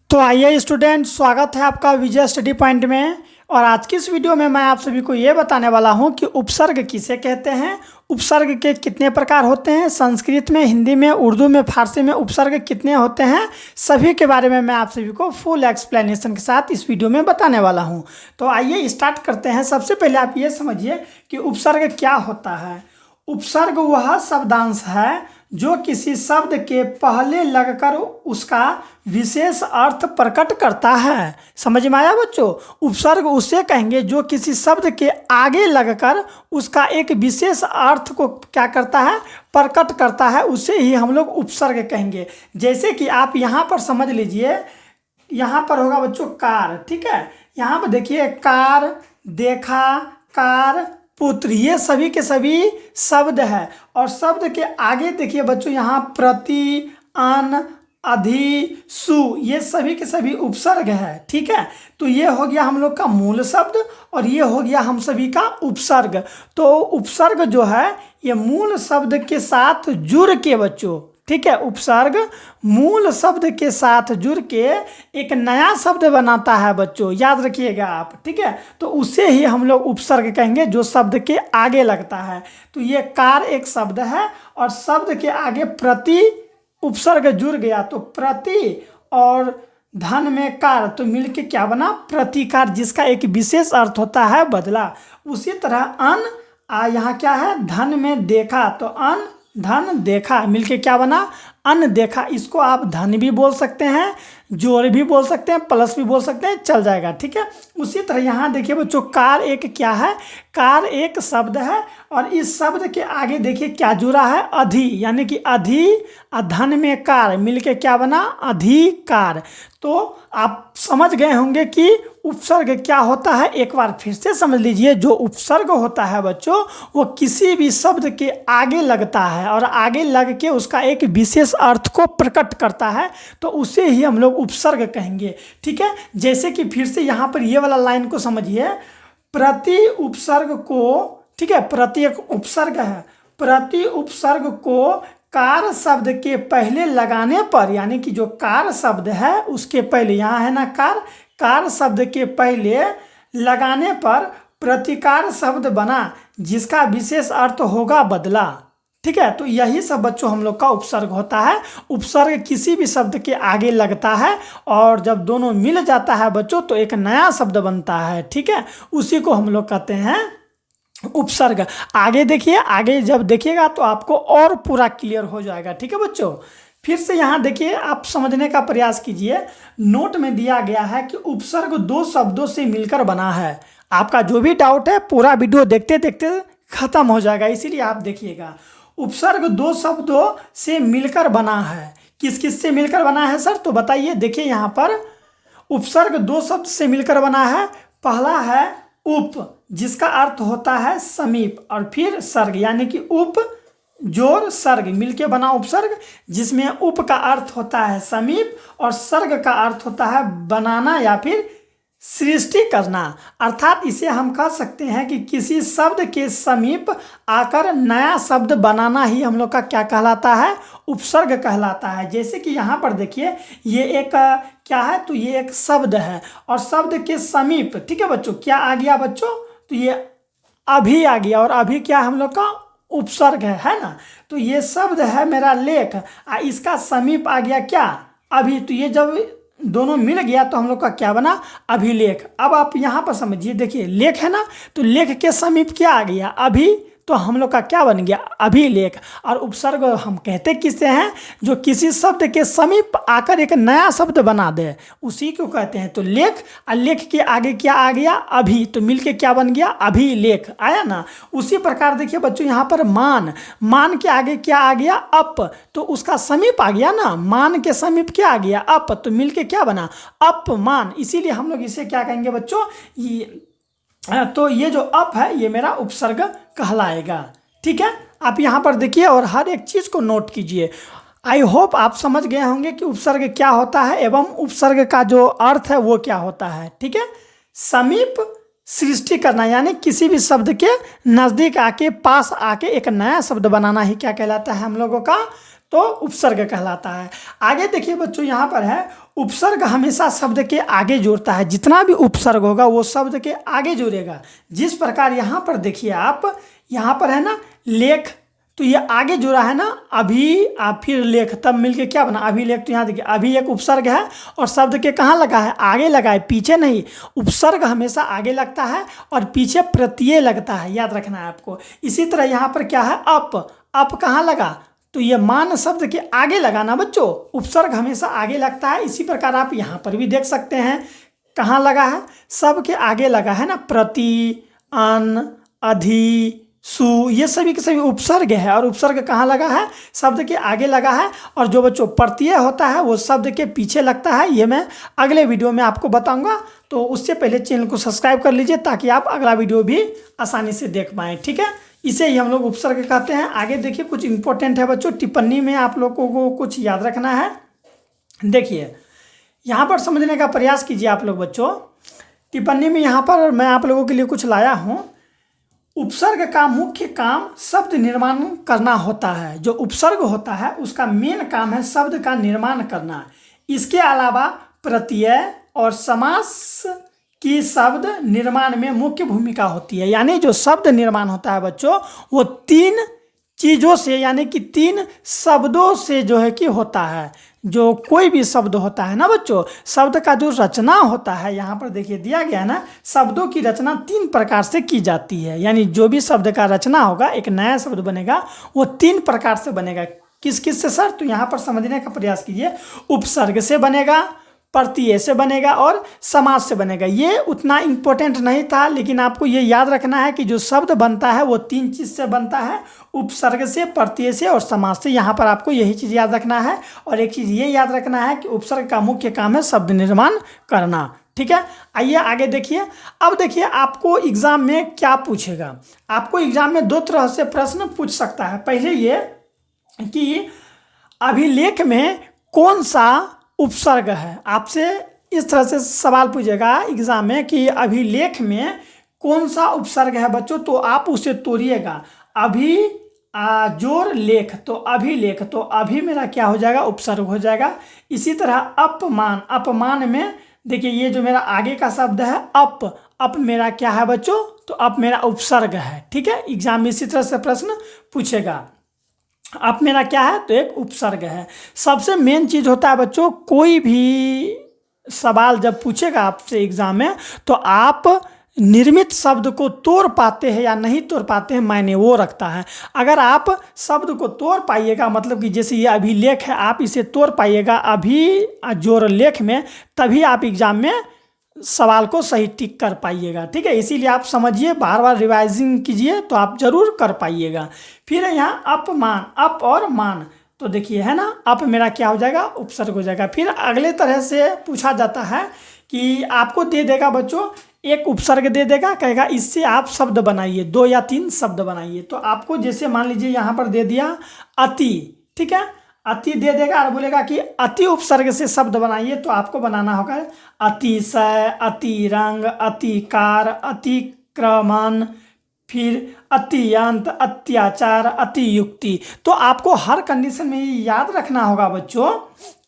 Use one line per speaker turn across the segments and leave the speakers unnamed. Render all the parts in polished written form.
तो आइए स्टूडेंट, स्वागत है आपका विजय स्टडी पॉइंट में। और आज की इस वीडियो में मैं आप सभी को ये बताने वाला हूँ कि उपसर्ग किसे कहते हैं, उपसर्ग के कितने प्रकार होते हैं, संस्कृत में, हिंदी में, उर्दू में, फारसी में उपसर्ग कितने होते हैं, सभी के बारे में मैं आप सभी को फुल एक्सप्लेनेशन के साथ इस वीडियो में बताने वाला हूँ। तो आइए स्टार्ट करते हैं। सबसे पहले आप ये समझिए कि उपसर्ग क्या होता है। उपसर्ग वह शब्दांश है जो किसी शब्द के पहले लगकर उसका विशेष अर्थ प्रकट करता है। समझ में आया बच्चों? उपसर्ग उसे कहेंगे जो किसी शब्द के आगे लगकर उसका एक विशेष अर्थ को क्या करता है, प्रकट करता है, उसे ही हम लोग उपसर्ग कहेंगे। जैसे कि आप यहाँ पर समझ लीजिए, यहाँ पर होगा बच्चों कार, ठीक है। यहाँ पर देखिए कार, देखा, कार, पुत्र, ये सभी के सभी शब्द है। और शब्द के आगे देखिए बच्चों यहाँ प्रति, अन, अधि, सु, ये सभी के सभी उपसर्ग है, ठीक है। तो ये हो गया हम लोग का मूल शब्द और ये हो गया हम सभी का उपसर्ग। तो उपसर्ग जो है ये मूल शब्द के साथ जुड़ के बच्चों, ठीक है, उपसर्ग मूल शब्द के साथ जुड़ के एक नया शब्द बनाता है बच्चों, याद रखिएगा आप, ठीक है। तो उसे ही हम लोग उपसर्ग कहेंगे जो शब्द के आगे लगता है। तो ये कार एक शब्द है और शब्द के आगे प्रति उपसर्ग जुड़ गया तो प्रति और धन में कार तो मिलके क्या बना, प्रतिकार, जिसका एक विशेष अर्थ होता है बदला। उसी तरह अन यहाँ क्या है, धन में देखा तो अन, धन, देखा मिलके क्या बना, अन देखा। इसको आप धन भी बोल सकते हैं, जोड़ भी बोल सकते हैं, प्लस भी बोल सकते हैं, चल जाएगा, ठीक है। उसी तरह यहाँ देखिए बच्चों कार एक क्या है, कार एक शब्द है और इस शब्द के आगे देखिए क्या जुड़ा है, अधि, यानी कि अधि, धन में कार मिलके क्या बना, अधिकार। तो आप समझ गए होंगे कि उपसर्ग क्या होता है। एक बार फिर से समझ लीजिए, जो उपसर्ग होता है बच्चों वो किसी भी शब्द के आगे लगता है और आगे लग के उसका एक विशेष अर्थ को प्रकट करता है, तो उसे ही हम लोग उपसर्ग कहेंगे, ठीक है। जैसे कि फिर से यहाँ पर ये वाला लाइन को समझिए, प्रति उपसर्ग को, ठीक है, प्रति एक उपसर्ग है, प्रति उपसर्ग को कार शब्द के पहले लगाने पर, यानी कि जो कार शब्द है उसके पहले, यहाँ है ना कार, कार शब्द के पहले लगाने पर प्रतिकार शब्द बना जिसका विशेष अर्थ होगा बदला, ठीक है। तो यही सब बच्चों हम लोग का उपसर्ग होता है। उपसर्ग किसी भी शब्द के आगे लगता है और जब दोनों मिल जाता है बच्चों तो एक नया शब्द बनता है, ठीक है। उसी को हम लोग कहते हैं उपसर्ग। आगे देखिए, आगे जब देखिएगा तो आपको और पूरा क्लियर हो जाएगा, ठीक है बच्चों। फिर से यहाँ देखिए, आप समझने का प्रयास कीजिए। नोट में दिया गया है कि उपसर्ग दो शब्दों से मिलकर बना है। आपका जो भी डाउट है पूरा वीडियो देखते देखते खत्म हो जाएगा, इसीलिए आप देखिएगा। उपसर्ग दो शब्दों से मिलकर बना है। किस किस से मिलकर बना है सर, तो बताइए। देखिए यहाँ पर उपसर्ग दो शब्द से मिलकर बना है। पहला है उप, जिसका अर्थ होता है समीप, और फिर सर्ग, यानी कि उप जोर सर्ग मिलके बना उपसर्ग, जिसमें उप का अर्थ होता है समीप और सर्ग का अर्थ होता है बनाना या फिर सृष्टि करना। अर्थात इसे हम कह सकते हैं कि किसी शब्द के समीप आकर नया शब्द बनाना ही हम लोग का क्या कहलाता है, उपसर्ग कहलाता है। जैसे कि यहाँ पर देखिए, ये एक क्या है, तो ये एक शब्द है और शब्द के समीप, ठीक है बच्चों, क्या आ गया बच्चों, तो ये अभी आ गया और अभी क्या हम लोग का उपसर्ग है ना। तो ये शब्द है मेरा लेख, इसका समीप आ गया क्या, अभी। तो ये जब दोनों मिल गया तो हम लोग का क्या बना, अभिलेख। अब आप यहाँ पर समझिए, देखिए लेख है ना, तो लेख के समीप क्या आ गया, अभी, तो हम लोग का क्या बन गया, अभिलेख। और उपसर्ग हम कहते किससे हैं, जो किसी शब्द के समीप आकर एक नया शब्द बना दे, उसी को कहते हैं। तो लेख, और लेख के आगे क्या आ गया, अभी, तो मिलके क्या बन गया, अभिलेख, आया ना। उसी प्रकार देखिए बच्चों यहाँ पर मान, मान के आगे क्या आ गया, अप, तो उसका समीप आ गया ना, मान के समीप क्या आ गया, अप, तो मिलके क्या बना, अपमान। इसीलिए हम लोग इसे क्या कहेंगे बच्चों, तो ये जो अप है ये मेरा उपसर्ग कहलाएगा, ठीक है। आप यहाँ पर देखिए और हर एक चीज़ को नोट कीजिए। आई होप आप समझ गए होंगे कि उपसर्ग क्या होता है एवं उपसर्ग का जो अर्थ है वो क्या होता है, ठीक है। समीप सृष्टि करना, यानी किसी भी शब्द के नज़दीक आके, पास आके एक नया शब्द बनाना ही क्या कहलाता है हम लोगों का, तो उपसर्ग कहलाता है। आगे देखिए बच्चों यहाँ पर है उपसर्ग हमेशा शब्द के आगे जोड़ता है, जितना भी उपसर्ग होगा वो शब्द के आगे जोड़ेगा। जिस प्रकार यहाँ पर देखिए आप, यहाँ पर है ना लेख, तो ये आगे जुड़ा है ना अभी, आप फिर लेख, तब मिलके क्या बना अभिलेख। तो यहाँ देखिए अभी एक उपसर्ग है और शब्द के कहाँ लगा है, आगे लगा है, पीछे नहीं। उपसर्ग हमेशा आगे लगता है और पीछे प्रत्यय लगता है, याद रखना है आपको। इसी तरह यहाँ पर क्या है, अप कहाँ लगा, तो ये मान शब्द के आगे लगा ना बच्चों, उपसर्ग हमेशा आगे लगता है। इसी प्रकार आप यहाँ पर भी देख सकते हैं कहाँ लगा है, सब के आगे लगा है ना, प्रति, अन, अधि, सु, ये सभी के सभी उपसर्ग है। और उपसर्ग कहाँ लगा है, शब्द के आगे लगा है। और जो बच्चों प्रत्यय होता है वो शब्द के पीछे लगता है, ये मैं अगले वीडियो में आपको बताऊंगा। तो उससे पहले चैनल को सब्सक्राइब कर लीजिए ताकि आप अगला वीडियो भी आसानी से देख पाएँ, ठीक है। इसे ही हम लोग उपसर्ग कहते हैं। आगे देखिए कुछ इंपॉर्टेंट है बच्चों, टिप्पणी में आप लोगों को कुछ याद रखना है। देखिए यहाँ पर समझने का प्रयास कीजिए आप लोग बच्चों। टिप्पणी में यहाँ पर मैं आप लोगों के लिए कुछ लाया हूँ। उपसर्ग का मुख्य काम शब्द निर्माण करना होता है। जो उपसर्ग होता है उसका मेन काम है शब्द का निर्माण करना। इसके अलावा प्रत्यय और समास की शब्द निर्माण में मुख्य भूमिका होती है। यानी जो शब्द निर्माण होता है बच्चों, वो तीन चीज़ों से, यानी कि तीन शब्दों से जो है कि होता है। जो कोई भी शब्द होता है ना बच्चों, शब्द का जो रचना होता है, यहाँ पर देखिए दिया गया है ना, शब्दों की रचना तीन प्रकार से की जाती है। यानी जो भी शब्द का रचना होगा, एक नया शब्द बनेगा, वो तीन प्रकार से बनेगा। किस किस से सर, तो यहाँ पर समझने का प्रयास कीजिए। उपसर्ग से बनेगा, प्रत्यय से बनेगा और समास से बनेगा। ये उतना इम्पोर्टेंट नहीं था, लेकिन आपको ये याद रखना है कि जो शब्द बनता है वो तीन चीज़ से बनता है, उपसर्ग से, प्रत्यय से और समास से। यहाँ पर आपको यही चीज़ याद रखना है। और एक चीज़ ये याद रखना है कि उपसर्ग का मुख्य काम है शब्द निर्माण करना, ठीक है। आइए आगे देखिए। अब देखिए आपको एग्जाम में क्या पूछेगा। आपको एग्जाम में दो तरह से प्रश्न पूछ सकता है। पहले ये कि अभिलेख में कौन सा उपसर्ग है, आपसे इस तरह से सवाल पूछेगा एग्जाम में कि अभिलेख में कौन सा उपसर्ग है बच्चों, तो आप उसे तोड़िएगा। अभी जोर लेख, तो अभिलेख, तो अभी मेरा क्या हो जाएगा, उपसर्ग हो जाएगा। इसी तरह अपमान, अपमान में देखिए ये जो मेरा आगे का शब्द है अप मेरा क्या है बच्चों, तो अप मेरा उपसर्ग है, ठीक है। एग्जाम में इसी तरह से प्रश्न पूछेगा। अब मेरा क्या है, तो एक उपसर्ग है। सबसे मेन चीज़ होता है बच्चों, कोई भी सवाल जब पूछेगा आपसे एग्जाम में, तो आप निर्मित शब्द को तोड़ पाते हैं या नहीं तोड़ पाते हैं, मायने वो रखता है। अगर आप शब्द को तोड़ पाइएगा, मतलब कि जैसे ये अभिलेख है, आप इसे तोड़ पाइएगा अभी जोर लेख में, तभी आप एग्जाम में सवाल को सही टिक कर पाइएगा, ठीक है। इसीलिए आप समझिए, बार बार रिवाइजिंग कीजिए तो आप जरूर कर पाइएगा। फिर यहाँ अपमान, अप और मान, तो देखिए है ना, अप मेरा क्या हो जाएगा, उपसर्ग हो जाएगा। फिर अगले तरह से पूछा जाता है कि आपको दे देगा बच्चों, एक उपसर्ग दे देगा, कहेगा इससे आप शब्द बनाइए, 2 या 3 शब्द बनाइए। तो आपको जैसे मान लीजिए यहाँ पर दे दिया अति, ठीक है, अति दे देगा और बोलेगा कि अति उपसर्ग से शब्द बनाइए। तो आपको बनाना होगा अतिशय, अतिरंग, अतिकार, अतिक्रमण, फिर अत्यंत, अत्याचार, अतियुक्ति। तो आपको हर कंडीशन में ये याद रखना होगा बच्चों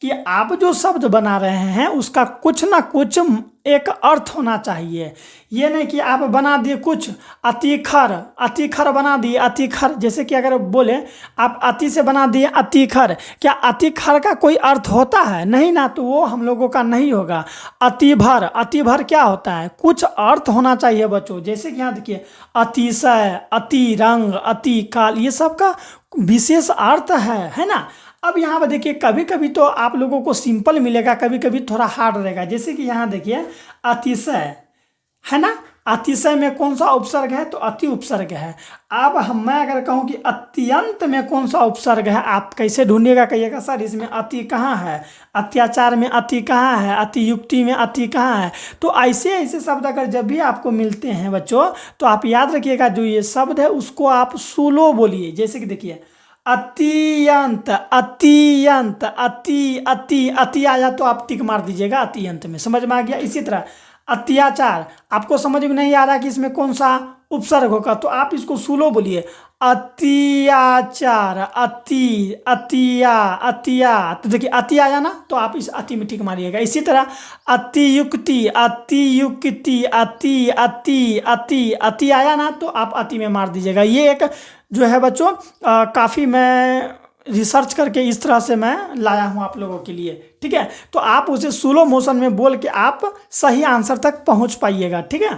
कि आप जो शब्द बना रहे हैं उसका कुछ ना कुछ एक अर्थ होना चाहिए। ये नहीं कि आप बना दिए कुछ अतिखर बना दिए, अतिखर, जैसे कि अगर बोले आप अति से बना दिए अतिखर, क्या अतिखर का कोई अर्थ होता है, नहीं ना, तो वो हम लोगों का नहीं होगा। अतिभर क्या होता है, कुछ अर्थ होना चाहिए बच्चों। जैसे कि यहाँ देखिए अतिशय, अतिरंग, अतिकाल, ये सब का विशेष अर्थ है ना। अब यहाँ पर देखिए कभी कभी तो आप लोगों को सिंपल मिलेगा, कभी कभी थोड़ा हार्ड रहेगा। जैसे कि यहाँ देखिए अतिशय है ना, अतिशय में कौन सा उपसर्ग है, तो अति उपसर्ग है। अब मैं अगर कहूँ कि अत्यंत में कौन सा उपसर्ग है, आप कैसे ढूंढिएगा, कहिएगा सर इसमें अति कहाँ है, अत्याचार में अति कहाँ है, अतियुक्ति में अति कहाँ है। तो ऐसे ऐसे शब्द अगर जब भी आपको मिलते हैं बच्चों, तो आप याद रखिएगा जो ये शब्द है उसको आप सुलो बोलिए। जैसे कि देखिए अत्यंत, अत्यंत, अति आया तो आप टिक मार दीजिएगा अत्यंत में, समझ में आ गया। इसी तरह अत्याचार, आपको समझ में नहीं आ रहा कि इसमें कौन सा उपसर्ग होगा, तो आप इसको सुलो बोलिए अत्याचार, अतिया अतिया, तो देखिए अति आया ना, तो आप इस अति में टिक मारिएगा। इसी तरह अतियुक्ति, अतियुक्ति, अति आया ना, तो आप अति में मार दीजिएगा। ये एक जो है बच्चों काफ़ी मैं रिसर्च करके इस तरह से मैं लाया हूँ आप लोगों के लिए, ठीक है। तो आप उसे स्लो मोशन में बोल के आप सही आंसर तक पहुँच पाइएगा, ठीक है।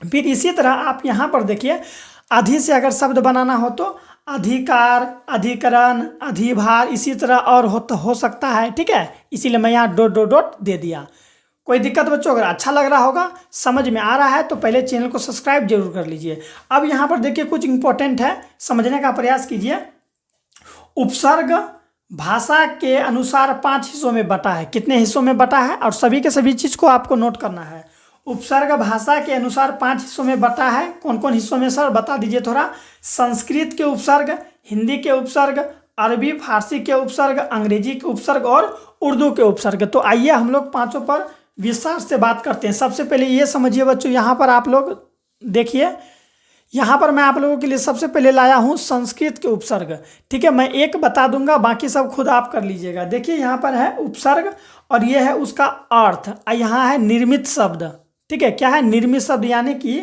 फिर इसी तरह आप यहाँ पर देखिए, अधि से अगर शब्द बनाना हो तो अधिकार, अधिकरण, अधिभार, इसी तरह और हो सकता है, ठीक है। इसीलिए मैं यहाँ डॉट डॉट डॉट दे दिया। कोई दिक्कत बच्चों? अगर अच्छा लग रहा होगा, समझ में आ रहा है, तो पहले चैनल को सब्सक्राइब जरूर कर लीजिए। अब यहाँ पर देखिए कुछ इंपॉर्टेंट है, समझने का प्रयास कीजिए। उपसर्ग भाषा के अनुसार 5 हिस्सों में बटा है। कितने हिस्सों में बटा है? और सभी के सभी चीज़ को आपको नोट करना है। उपसर्ग भाषा के अनुसार 5 हिस्सों में बटा है। कौन कौन हिस्सों में सर बता दीजिए थोड़ा। संस्कृत के उपसर्ग, हिंदी के उपसर्ग, अरबी फारसी के उपसर्ग, अंग्रेजी के उपसर्ग और उर्दू के उपसर्ग। तो आइए हम लोग पांचों पर विस्तार से बात करते हैं। सबसे पहले ये समझिए बच्चों, यहाँ पर आप लोग देखिए, यहाँ पर मैं आप लोगों के लिए सबसे पहले लाया हूँ संस्कृत के उपसर्ग, ठीक है। मैं एक बता दूंगा, बाकी सब खुद आप कर लीजिएगा। देखिए यहाँ पर है उपसर्ग और ये है उसका अर्थ। यहाँ है निर्मित शब्द, ठीक है। क्या है? निर्मित शब्द, यानी कि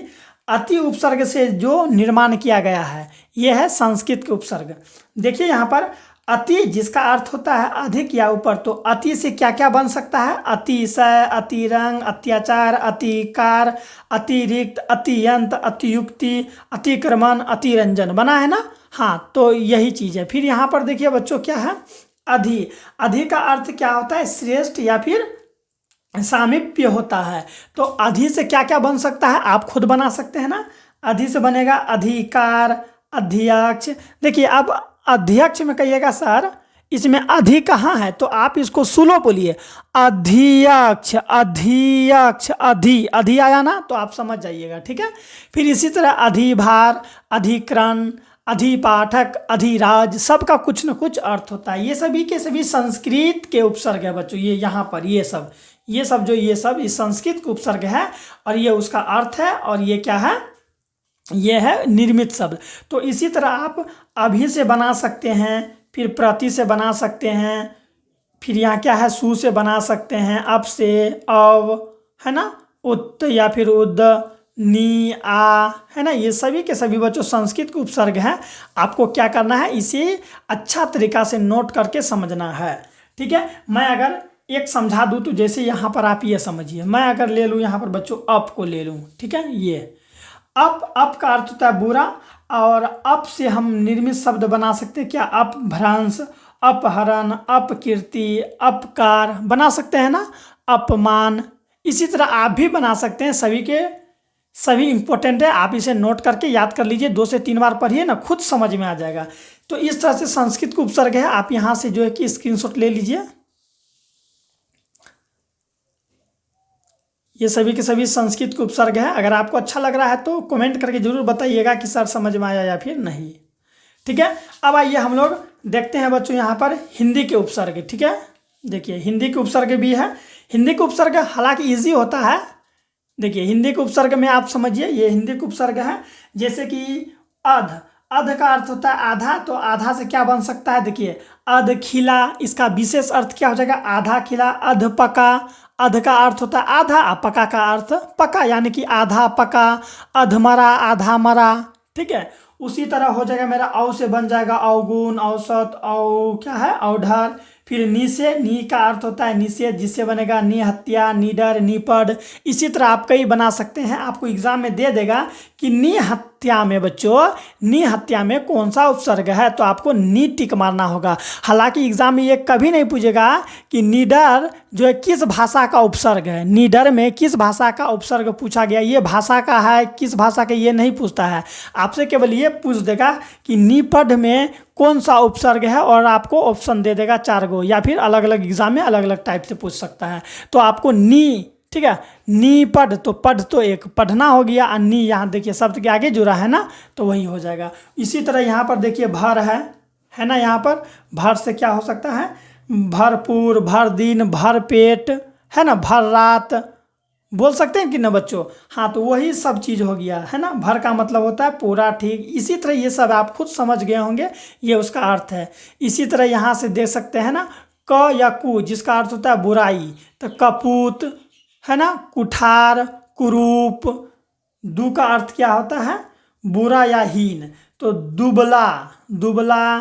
अति उपसर्ग से जो निर्माण किया गया है, यह है संस्कृत के उपसर्ग। देखिए यहाँ पर अति, जिसका अर्थ होता है अधिक या ऊपर, तो अति से क्या क्या बन सकता है? अतिशय, अतिरंग, अत्याचार, अतिकार, अतिरिक्त, अतियंत, अतियुक्ति, अतिक्रमण, अतिरंजन बना है ना। हाँ, तो यही चीज़ है। फिर यहाँ पर देखिए बच्चों क्या है? अधि। अधि का अर्थ क्या होता है? श्रेष्ठ या फिर सामीप्य होता है। तो अधि से क्या क्या बन सकता है? आप खुद बना सकते हैं ना। अधि से बनेगा अधिकार, अध्यक्ष। देखिए अब अध्यक्ष में कहिएगा सर इसमें अधि कहाँ है, तो आप इसको सुलो बोलिए, अध्यक्ष, अध्यक्ष, अधि आया ना, तो आप समझ जाइएगा, ठीक है। फिर इसी तरह अधिभार, अधिकरण, अधिपाठक, अधिराज, सबका कुछ न कुछ अर्थ होता है। ये सभी के सभी संस्कृत के उपसर्ग है बच्चों। ये यहाँ पर ये सब इस संस्कृत के उपसर्ग है और ये उसका अर्थ है। और ये क्या है? ये है निर्मित शब्द। तो इसी तरह आप अभी से बना सकते हैं, फिर प्रति से बना सकते हैं, फिर यहाँ क्या है? सु से बना सकते हैं, अब से, अब, है ना, उत या फिर उद, नी, आ, है ना। ये सभी के सभी बच्चों संस्कृत के उपसर्ग हैं। आपको क्या करना है? इसे अच्छा तरीका से नोट करके समझना है, ठीक है। मैं अगर एक समझा दूँ तो जैसे यहाँ पर आप ये समझिए, मैं अगर ले लूँ यहाँ पर बच्चों अप को ले लूँ, ठीक है। ये अप का अर्थ होता है बुरा, और अप से हम निर्मित शब्द बना सकते हैं क्या? अपभ्रंश, अपहरण, अपकीर्ति, अपकार बना सकते हैं ना, अपमान। इसी तरह आप भी बना सकते हैं। सभी के सभी इंपॉर्टेंट है, आप इसे नोट करके याद कर लीजिए, 2 से 3 बार पढ़िए ना, खुद समझ में आ जाएगा। तो इस तरह से संस्कृत का उपसर्ग है। आप यहाँ से जो है कि स्क्रीनशॉट ले लीजिए। ये सभी के सभी संस्कृत के उपसर्ग है। अगर आपको अच्छा लग रहा है तो कमेंट करके जरूर बताइएगा कि सर समझ में आया या फिर नहीं, ठीक है। अब आइए हम लोग देखते हैं बच्चों यहाँ पर हिंदी के उपसर्ग, ठीक है। देखिए हिंदी के उपसर्ग भी है। हिंदी के उपसर्ग हालांकि इजी होता है। देखिए हिंदी के उपसर्ग में आप समझिए, ये हिंदी के उपसर्ग है। जैसे कि अध, अध का अर्थ होता है आधा, तो आधा से क्या बन सकता है? देखिए अध खिला, इसका विशेष अर्थ क्या हो जाएगा? आधा खिला। अध पका, अध का अर्थ होता है आधा, पका का अर्थ पका, यानी कि आधा पका। अधमरा, आधा मरा, ठीक है। उसी तरह हो जाएगा मेरा औ से बन जाएगा अवगुण, औसत, औ क्या है? औढर। फिर नी से, नी का अर्थ होता है निषेध, जिससे बनेगा निहत्या, निडर, निपद। इसी तरह आप कई बना सकते हैं। आपको एग्जाम में दे देगा कि निहत्या में बच्चों, निहत्या में कौन सा उपसर्ग है, तो आपको नी टिक मारना होगा। हालांकि एग्जाम में ये कभी नहीं पूछेगा कि निडर जो है किस भाषा का उपसर्ग है। निडर में किस भाषा का उपसर्ग पूछा गया, ये भाषा का है किस भाषा का, ये नहीं पूछता है। आपसे केवल ये पूछ देगा कि निपद में कौन सा उपसर्ग है, और आपको ऑप्शन दे देगा 4 गो, या फिर अलग अलग एग्जाम में अलग अलग टाइप से पूछ सकता है। तो आपको नी, ठीक है, नी पढ़, तो पढ़ तो एक पढ़ना हो गया, और नी यहाँ देखिए शब्द के आगे जुड़ा है ना, तो वही हो जाएगा। इसी तरह यहाँ पर देखिए भर है ना। यहाँ पर भर से क्या हो सकता है? भरपूर, भर दिन, भर पेट, है ना, भर रात, बोल सकते हैं कि ना बच्चों। हाँ, तो वही सब चीज़ हो गया है ना। भर का मतलब होता है पूरा, ठीक। इसी तरह ये सब आप खुद समझ गए होंगे, ये उसका अर्थ है। इसी तरह यहाँ से देख सकते हैं ना, क या कु जिसका अर्थ होता है बुराई, तो कपूत है ना, कुठार, कुरूप। दु का अर्थ क्या होता है, बुरा या हीन। तो दुबला, दुबला,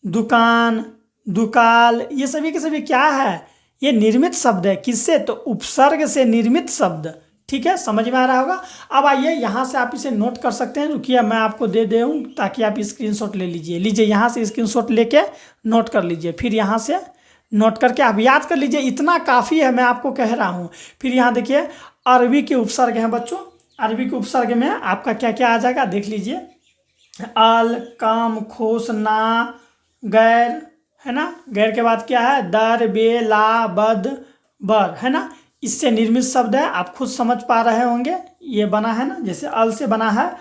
दुकान, दुकाल, ये सभी के सभी क्या है, ये निर्मित शब्द है। किससे, तो उपसर्ग से निर्मित शब्द। ठीक है, समझ में आ रहा होगा। अब आइए यहाँ से आप इसे नोट कर सकते हैं। रुकिए, मैं आपको दे दूँ ताकि आप स्क्रीनशॉट ले लीजिए। लीजिए, यहाँ से स्क्रीनशॉट लेके नोट कर लीजिए। फिर यहाँ से नोट करके आप याद कर लीजिए, इतना काफ़ी है, मैं आपको कह रहा हूँ। फिर यहाँ देखिए, अरबी के उपसर्ग हैं बच्चों। अरबी के उपसर्ग में आपका क्या क्या आ जाएगा, देख लीजिए। अल, कम, खुश, ना, गैर, है ना। गैर के बाद क्या है, दर, बे, ला, बद, बर, है ना। इससे निर्मित शब्द है, आप खुद समझ पा रहे होंगे। ये बना है ना, जैसे अल से बना है,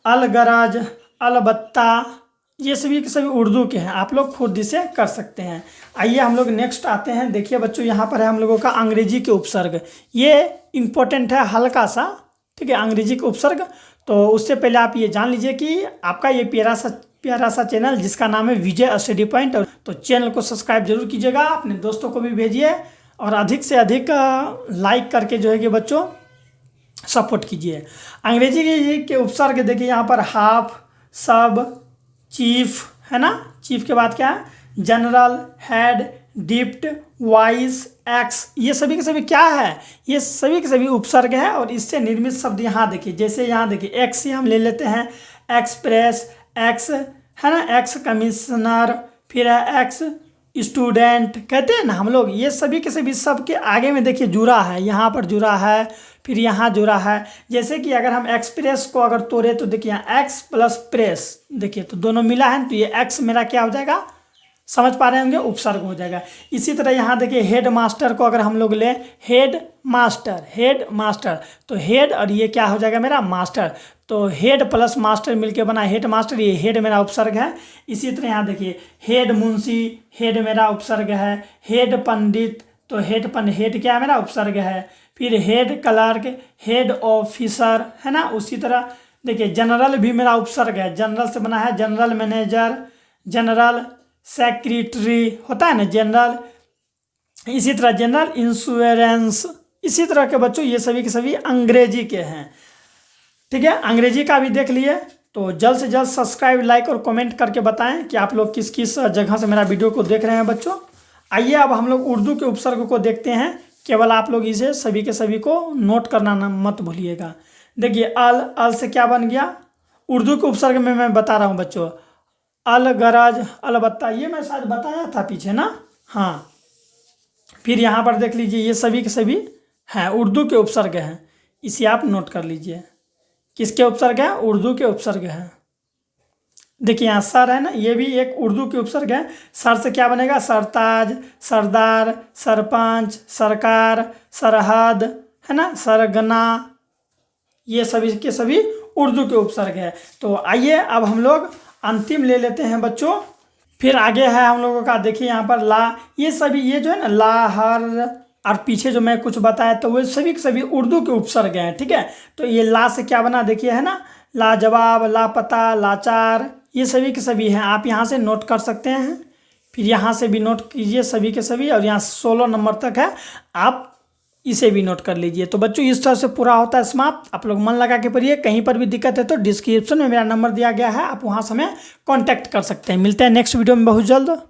अल गरज, अलबत्ता, ये सभी के सभी उर्दू के हैं। आप लोग खुद इसे कर सकते हैं। आइए हम लोग नेक्स्ट आते हैं। देखिए बच्चों, यहाँ पर है हम लोगों का अंग्रेजी के उपसर्ग। ये इम्पोर्टेंट है हल्का सा, ठीक है, अंग्रेजी के उपसर्ग। तो उससे पहले आप ये जान लीजिए कि आपका ये प्यारा सा चैनल जिसका नाम है विजय स्टडी पॉइंट, तो चैनल को सब्सक्राइब जरूर कीजिएगा, अपने दोस्तों को भी भेजिए और अधिक से अधिक लाइक करके जो है कि बच्चों सपोर्ट कीजिए। अंग्रेजी के उपसर्ग देखिए यहाँ पर हाफ, सब, चीफ, है ना। चीफ के बाद क्या है, जनरल, हेड, डिप्ट, वाइस, एक्स, ये सभी के सभी क्या है, ये सभी के सभी उपसर्ग है। और इससे निर्मित शब्द यहाँ देखिए, जैसे यहाँ देखिए एक्स से हम ले लेते हैं, एक्सप्रेस, एक्स, है ना, एक्स कमिश्नर, फिर है एक्स स्टूडेंट, कहते हैं ना हम लोग। ये सभी के सभी सब के आगे में देखिए जुड़ा है, यहाँ पर जुड़ा है, फिर यहाँ जुड़ा है। जैसे कि अगर हम एक्सप्रेस को अगर तोड़े तो देखिए यहाँ एक्स प्लस प्रेस, देखिए तो दोनों मिला है, तो ये एक्स मेरा क्या हो जाएगा, समझ पा रहे होंगे, उपसर्ग हो जाएगा। इसी तरह यहाँ देखिए हेड मास्टर को अगर हम लोग लें, हेड मास्टर, हेड मास्टर, तो हेड और ये क्या हो जाएगा मेरा मास्टर, तो हेड प्लस मास्टर मिलके बना हेड मास्टर, ये हेड मेरा उपसर्ग है। इसी तरह यहाँ देखिए हेड मुंशी, हेड मेरा उपसर्ग है। हेड पंडित, तो हेड क्या है मेरा उपसर्ग है। फिर हेड क्लर्क, हेड ऑफिसर, है ना। उसी तरह देखिए जनरल भी मेरा उपसर्ग है, जनरल से बना है जनरल मैनेजर, जनरल सेक्रेटरी होता है ना जनरल। इसी तरह जनरल इंश्योरेंस। इसी तरह के बच्चों ये सभी के सभी अंग्रेजी के हैं, ठीक है। अंग्रेजी का भी देख लिए, तो जल्द से जल्द सब्सक्राइब, लाइक और कमेंट करके बताएं कि आप लोग किस किस जगह से मेरा वीडियो को देख रहे हैं बच्चों। आइए अब हम लोग उर्दू के उपसर्ग को देखते हैं। केवल आप लोग इसे सभी के सभी को नोट करना मत भूलिएगा। देखिए अल से क्या बन गया, उर्दू के उपसर्ग में मैं बता रहा हूँ बच्चों, अल गरज, अलबत्ता, ये मैं शायद बताया था पीछे ना, हाँ। फिर यहाँ पर देख लीजिए, ये सभी के सभी हैं उर्दू के उपसर्ग हैं, इसे आप नोट कर लीजिए। किसके उपसर्ग हैं, उर्दू के उपसर्ग हैं। देखिए यहाँ सर है ना, ये भी एक उर्दू के उपसर्ग है। सर से क्या बनेगा, सरताज, सरदार, सरपंच, सरकार, सरहद, है ना, सरगना, ये सभी के सभी उर्दू के उपसर्ग है। तो आइए अब हम लोग अंतिम ले लेते हैं बच्चों। फिर आगे है हम लोगों का, देखिए यहाँ पर ला, ये सभी ये जो है ना ला, हर और पीछे जो मैं कुछ बताया तो वो सभी के सभी उर्दू के उपसर्ग हैं, ठीक है। तो ये ला से क्या बना, देखिए है ना, लाजवाब, लापता, लाचार, ये सभी के सभी हैं। आप यहाँ से नोट कर सकते हैं। फिर यहाँ से भी नोट कीजिए सभी के सभी, और यहाँ 16 नंबर तक है, आप इसे भी नोट कर लीजिए। तो बच्चों इस तरह से पूरा होता है समाप्त। आप लोग मन लगा के पढ़िए। कहीं पर भी दिक्कत है तो डिस्क्रिप्शन में मेरा नंबर दिया गया है, आप वहाँ से हमें कॉन्टैक्ट कर सकते हैं। मिलते हैं नेक्स्ट वीडियो में बहुत जल्द।